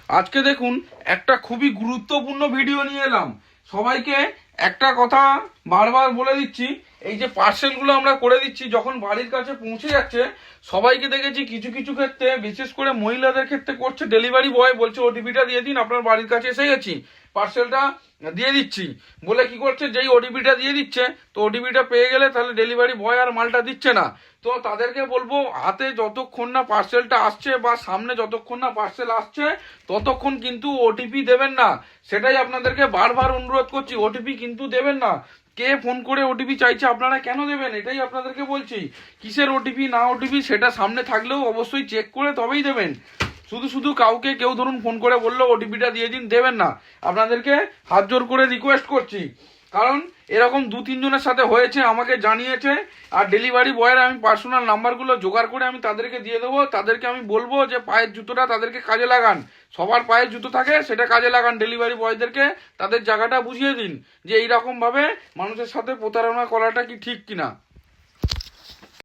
আজকে দেখুন একটা খুবই গুরুত্বপূর্ণ ভিডিও নিয়ে এলাম। সবাইকে একটা কথা বারবার বলে দিচ্ছি, এই যে পার্সেলগুলো আমরা করে দিচ্ছি যখন বাড়ির কাছে পৌঁছে যাচ্ছে, সবাইকে দেখেছি কিছু কিছু ক্ষেত্রে, বিশেষ করে মহিলাদের ক্ষেত্রে করছে, ডেলিভারি বয় বলছে ওটিপিটা দিয়ে দিন, আপনার বাড়ির কাছে এসে গেছি, পার্সেলটা দিয়ে দিচ্ছি বলে কি করছে, যেই ওটিপিটা দিয়ে দিচ্ছে, তো ওটিপিটা পেয়ে গেলে তাহলে ডেলিভারি বয় আর মালটা দিচ্ছে না। তো তাদেরকে বলবো, হাতে যতক্ষণ না পার্সেলটা আসছে বা সামনে যতক্ষণ না পার্সেল আসছে ততক্ষণ কিন্তু ওটিপি দেবেন না। সেটাই আপনাদেরকে বারবার অনুরোধ করছি, ওটিপি কিন্তু দেবেন না। কে ফোন করে ওটিপি চাইছে, আপনারা কেন দেবেন, এটাই আপনাদেরকে বলছি। কিসের ওটিপি না ওটিপি সেটা সামনে থাকলেও অবশ্যই চেক করে তবেই দেবেন। শুধু শুধু কাউকে কেউ ধরুন ফোন করে বললো ওটিপিটা দিয়ে দিন, দেবেন না। আপনাদেরকে হাত জোর করে রিকোয়েস্ট করছি, কারণ এরকম 2-3 জনের সাথে হয়েছে, আমাকে জানিয়েছে। আর ডেলিভারি বয়ের আমি পার্সোনাল নাম্বারগুলো জোগাড় করে আমি তাদেরকে দিয়ে দেবো। তাদেরকে আমি বলবো যে পায়ের জুতোটা তাদেরকে কাজে লাগান, সবার পায়ের জুতো থাকে সেটা কাজে লাগান। ডেলিভারি বয়দেরকে তাদের জায়গাটা বুঝিয়ে দিন যে এইরকমভাবে মানুষের সাথে প্রতারণা করাটা কি ঠিক কিনা।